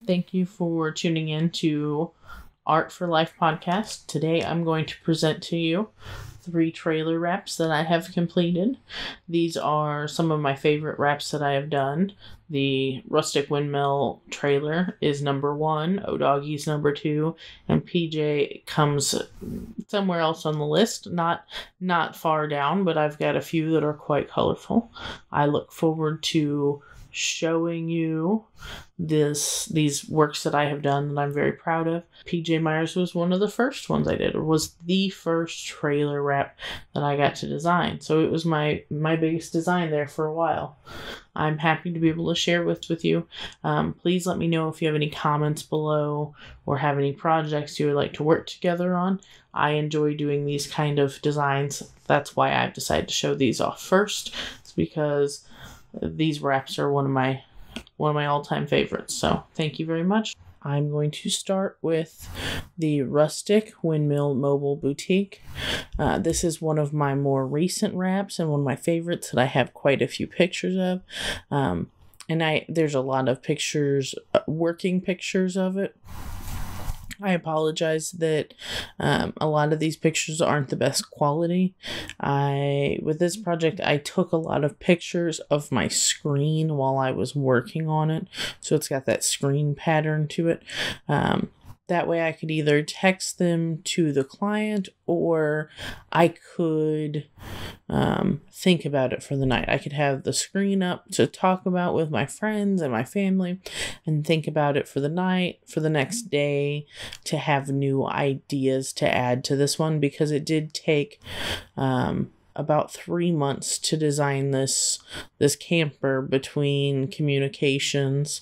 Thank you for tuning in to Art4Life podcast. Today I'm going to present to you 3 trailer wraps that I have completed. These are some of my favorite wraps that I have done. The Rustic Windmill trailer is number 1, O'Doggy's number 2, and PJ comes somewhere else on the list, not far down, but I've got a few that are quite colorful. I look forward to showing you these works that I have done that I'm very proud of. PJ Myers was one of the first ones I did. It was the first trailer wrap that I got to design. So it was my biggest design there for a while. I'm happy to be able to share with you. Please let me know if you have any comments below or have any projects you would like to work together on. I enjoy doing these kind of designs. That's why I've decided to show these off first. It's because these wraps are one of my all-time favorites. So thank you very much. I'm going to start with the Rustic Windmill Mobile Boutique. This is one of my more recent wraps and one of my favorites that I have quite a few pictures of. And there's a lot of pictures, working pictures of it. I apologize that a lot of these pictures aren't the best quality. With this project, I took a lot of pictures of my screen while I was working on it. So it's got that screen pattern to it. That way I could either text them to the client or I could think about it for the night. I could have the screen up to talk about with my friends and my family and think about it for the night, for the next day, to have new ideas to add to this one, because it did take about 3 months to design this camper between communications.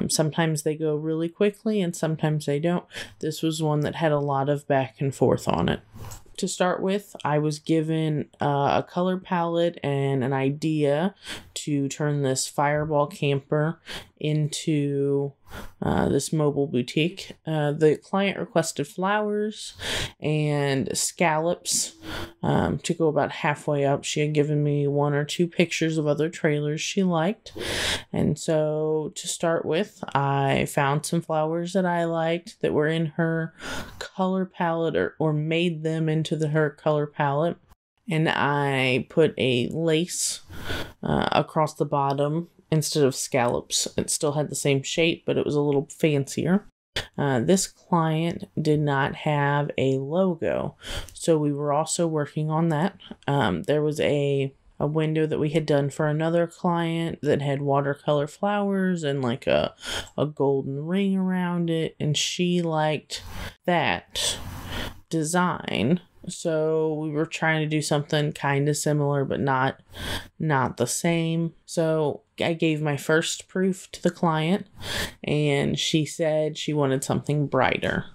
Sometimes they go really quickly and sometimes they don't. This was one that had a lot of back and forth on it. To start with, I was given a color palette and an idea to turn this fireball camper into this mobile boutique. The client requested flowers and scallops to go about halfway up. She had given me 1 or 2 pictures of other trailers she liked. And so to start with, I found some flowers that I liked that were in her color palette or made them into her color palette. And I put a lace across the bottom instead of scallops. It still had the same shape, but it was a little fancier. This client did not have a logo, so we were also working on that. There was a window that we had done for another client that had watercolor flowers and like a golden ring around it, and she liked that design. So we were trying to do something kind of similar, but not the same. So I gave my first proof to the client, and she said she wanted something brighter.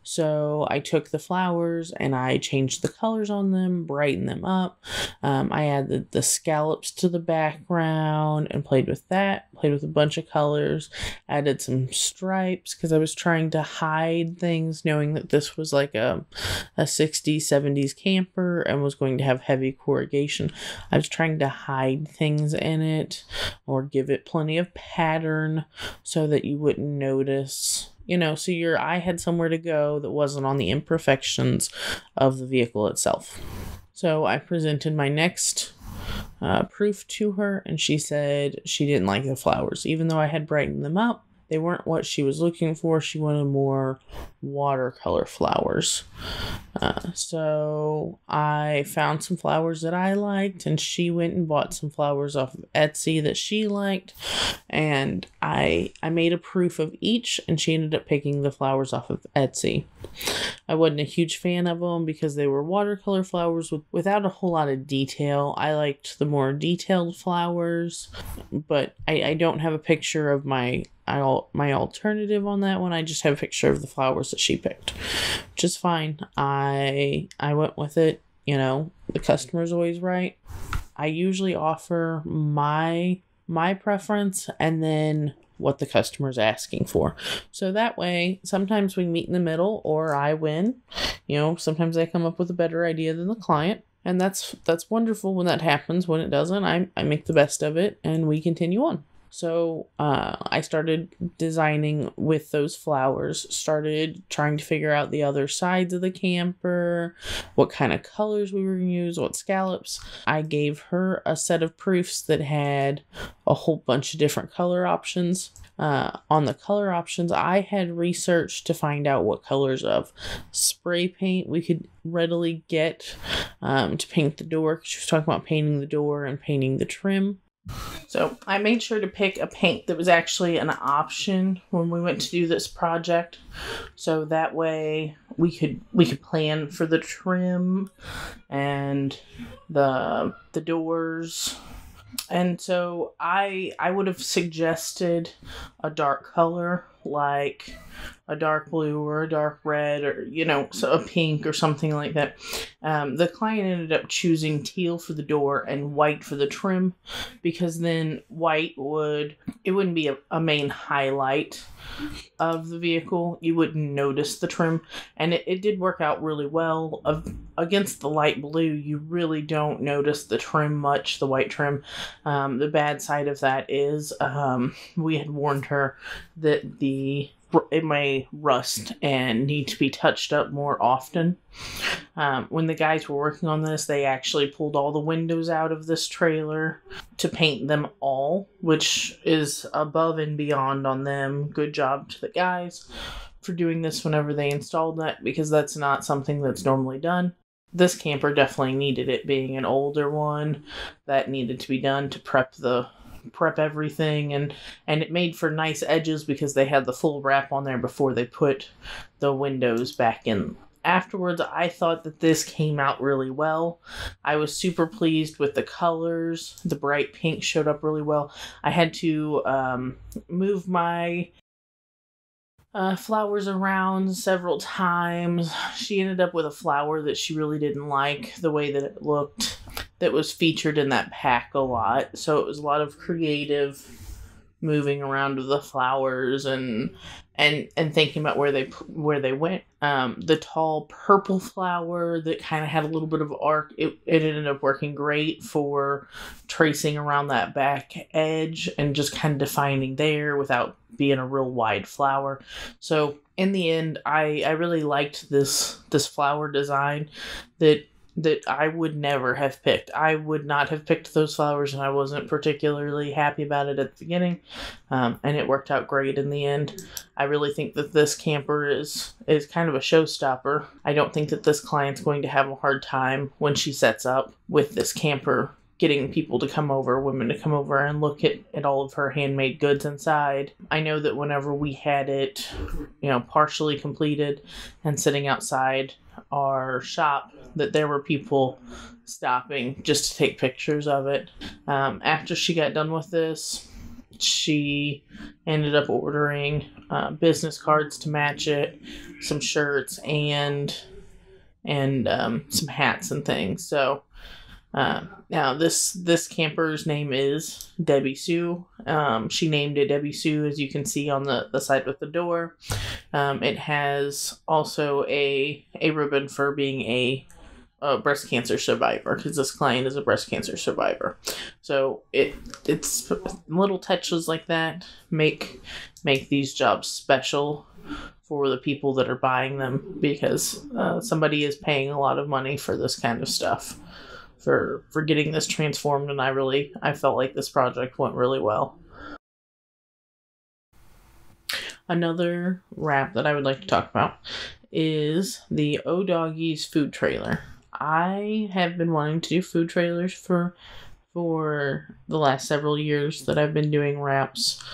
So I took the flowers and I changed the colors on them, brightened them up. I added the scallops to the background and played with that, played with a bunch of colors, added some stripes because I was trying to hide things, knowing that this was like a 60s, 70s camper and was going to have heavy corrugation. I was trying to hide things in it or give it plenty of pattern so that you wouldn't notice, so your eye had somewhere to go that wasn't on the imperfections of the vehicle itself. So I presented my next proof to her, and she said she didn't like the flowers. Even though I had brightened them up, they weren't what she was looking for. She wanted more watercolor flowers. So I found some flowers that I liked, and she went and bought some flowers off of Etsy that she liked. And I made a proof of each, and she ended up picking the flowers off of Etsy. I wasn't a huge fan of them because they were watercolor flowers without a whole lot of detail. I liked the more detailed flowers, but I don't have a picture of my alternative on that one. I just have a picture of the flowers that she picked, which is fine. I went with it. The customer's always right. I usually offer my preference and then what the customer's asking for. So that way, sometimes we meet in the middle or I win. Sometimes I come up with a better idea than the client. And that's wonderful when that happens. When it doesn't, I make the best of it and we continue on. So I started designing with those flowers, started trying to figure out the other sides of the camper, what kind of colors we were going to use, what scallops. I gave her a set of proofs that had a whole bunch of different color options. On the color options, I had researched to find out what colors of spray paint we could readily get to paint the door. She was talking about painting the door and painting the trim. So I made sure to pick a paint that was actually an option when we went to do this project. So that way we could plan for the trim and the doors. And so I would have suggested a dark color like a dark blue or a dark red or, so a pink or something like that. The client ended up choosing teal for the door and white for the trim because then white wouldn't be a main highlight of the vehicle. You wouldn't notice the trim, and it did work out really well. Against the light blue, you really don't notice the trim much, the white trim. The bad side of that is we had warned her that it may rust and need to be touched up more often. When the guys were working on this, they actually pulled all the windows out of this trailer to paint them all, which is above and beyond on them. Good job to the guys for doing this whenever they installed that, because that's not something that's normally done. This camper definitely needed it, being an older one. That needed to be done to prep everything, and it made for nice edges because they had the full wrap on there before they put the windows back in. Afterwards, I thought that this came out really well. I was super pleased with the colors. The bright pink showed up really well. I had to move my flowers around several times. She ended up with a flower that she really didn't like the way that it looked, that was featured in that pack a lot. So it was a lot of creative moving around of the flowers and thinking about where they went. The tall purple flower that kind of had a little bit of arc, it ended up working great for tracing around that back edge and just kind of defining there without being a real wide flower. So in the end, I really liked this flower design that I would never have picked. I would not have picked those flowers, and I wasn't particularly happy about it at the beginning. And it worked out great in the end. I really think that this camper is kind of a showstopper. I don't think that this client's going to have a hard time when she sets up with this camper getting people to come over, women to come over and look at all of her handmade goods inside. I know that whenever we had it, partially completed and sitting outside our shop, that there were people stopping just to take pictures of it. After she got done with this, she ended up ordering business cards to match it, some shirts, and some hats and things. So now this camper's name is Debbie Sue. She named it Debbie Sue, as you can see on the side with the door. It has also a ribbon for being a breast cancer survivor, because this client is a breast cancer survivor. So it's little touches like that make these jobs special for the people that are buying them, because somebody is paying a lot of money for this kind of stuff, for getting this transformed, and I felt like this project went really well. Another wrap that I would like to talk about is the O-Doggies food trailer. I have been wanting to do food trailers for the last several years that I've been doing wraps.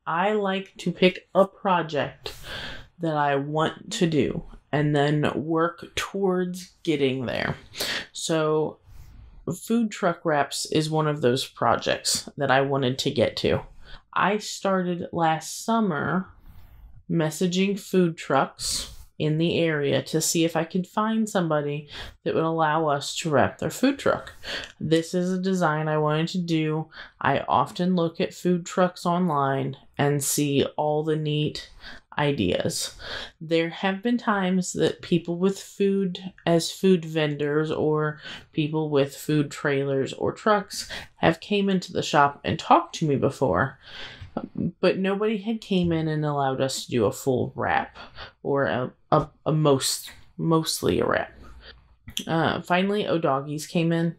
I like to pick a project that I want to do and then work towards getting there. So food truck wraps is one of those projects that I wanted to get to. I started last summer messaging food trucks in the area to see if I could find somebody that would allow us to wrap their food truck. This is a design I wanted to do. I often look at food trucks online and see all the neat ideas. There have been times that people with food as food vendors or people with food trailers or trucks have came into the shop and talked to me before, but nobody had came in and allowed us to do a full wrap or mostly a wrap. Finally, O'Doggies came in,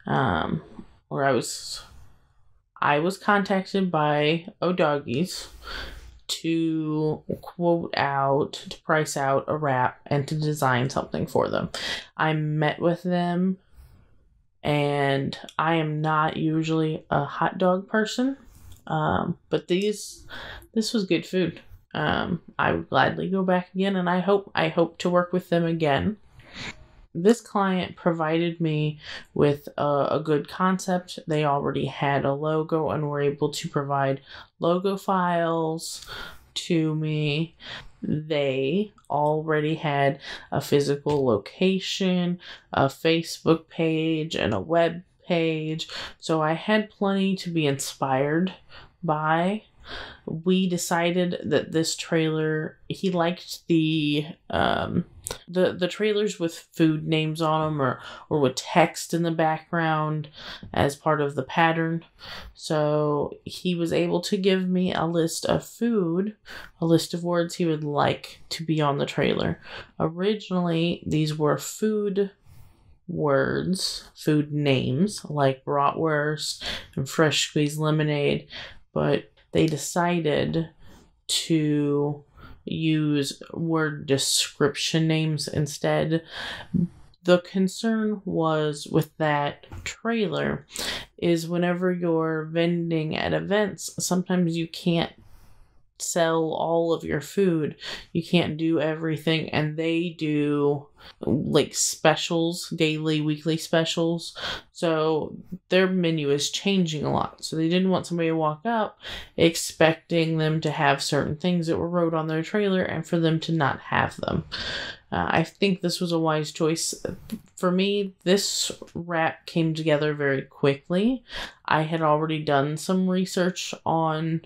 where I was contacted by O'Doggies to price out a wrap and to design something for them. I met with them, and I am not usually a hot dog person, but this was good food. I would gladly go back again, and I hope to work with them again. This client provided me with a good concept. They already had a logo and were able to provide logo files to me. They already had a physical location, a Facebook page, and a web page. So I had plenty to be inspired by. We decided that this trailer, he liked the trailers with food names on them or with text in the background as part of the pattern. So he was able to give me a list of words he would like to be on the trailer. Originally, these were food words, food names like bratwurst and fresh squeezed lemonade, but they decided to use word description names instead. The concern was with that trailer is whenever you're vending at events, sometimes you can't sell all of your food. You can't do everything, and they do like specials, daily, weekly specials. So their menu is changing a lot. So they didn't want somebody to walk up expecting them to have certain things that were wrote on their trailer and for them to not have them. I think this was a wise choice. For me, this wrap came together very quickly. I had already done some research on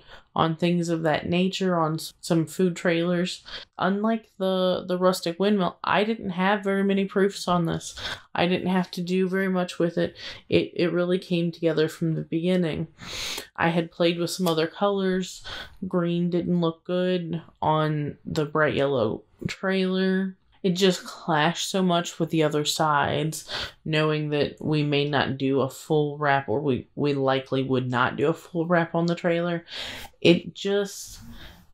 things of that nature, on some food trailers. Unlike the rustic windmill, I didn't have very many proofs on this. I didn't have to do very much with it. It really came together from the beginning. I had played with some other colors. Green didn't look good on the bright yellow trailer. It just clashed so much with the other sides, knowing that we may not do a full wrap, or we likely would not do a full wrap on the trailer. It just,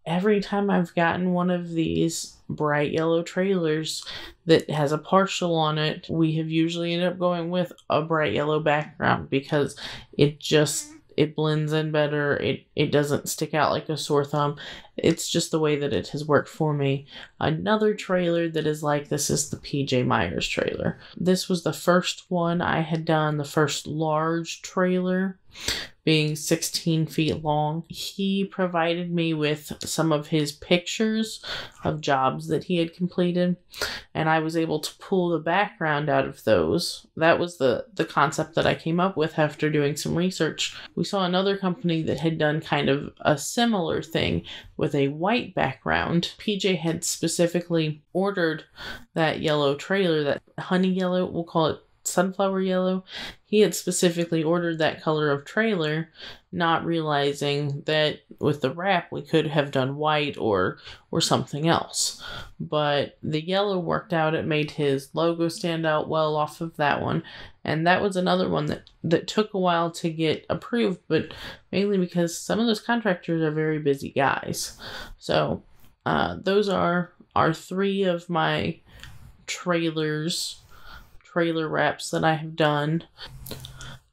every time I've gotten one of these bright yellow trailers that has a partial on it, we have usually ended up going with a bright yellow background because it blends in better. It doesn't stick out like a sore thumb. It's just the way that it has worked for me. Another trailer that is like this is the PJ Myers trailer. This was the first one I had done, the first large trailer, being 16 feet long. He provided me with some of his pictures of jobs that he had completed, and I was able to pull the background out of those. That was the concept that I came up with after doing some research. We saw another company that had done kind of a similar thing with a white background. PJ had specifically ordered that yellow trailer, that honey yellow, we'll call it sunflower yellow. He had specifically ordered that color of trailer, not realizing that with the wrap we could have done white or something else. But the yellow worked out. It made his logo stand out well off of that one. And that was another one that took a while to get approved, but mainly because some of those contractors are very busy guys. So those are three of my trailer wraps that I have done.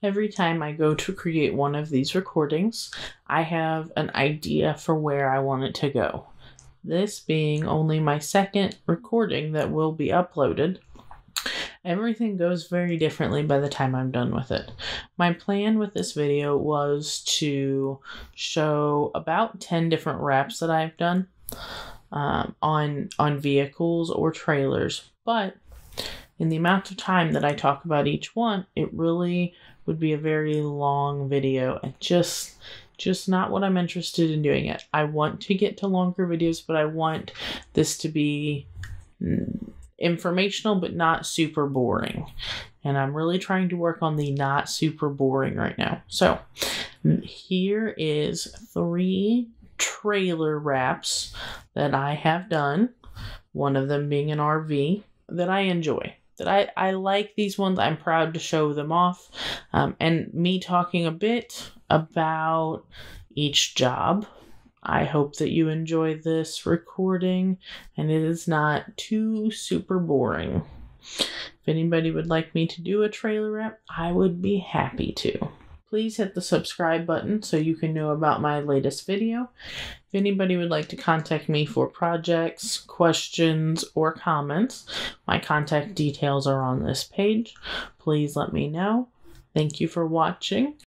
Every time I go to create one of these recordings, I have an idea for where I want it to go. This being only my second recording that will be uploaded, everything goes very differently by the time I'm done with it. My plan with this video was to show about 10 different wraps that I've done on vehicles or trailers, but in the amount of time that I talk about each one, it really would be a very long video, and just not what I'm interested in doing yet. I want to get to longer videos, but I want this to be informational, but not super boring. And I'm really trying to work on the not super boring right now. So here is 3 trailer wraps that I have done. One of them being an RV that I enjoy. That I like these ones. I'm proud to show them off. And me talking a bit about each job. I hope that you enjoy this recording and it is not too super boring. If anybody would like me to do a trailer wrap, I would be happy to. Please hit the subscribe button so you can know about my latest video. If anybody would like to contact me for projects, questions, or comments, my contact details are on this page. Please let me know. Thank you for watching.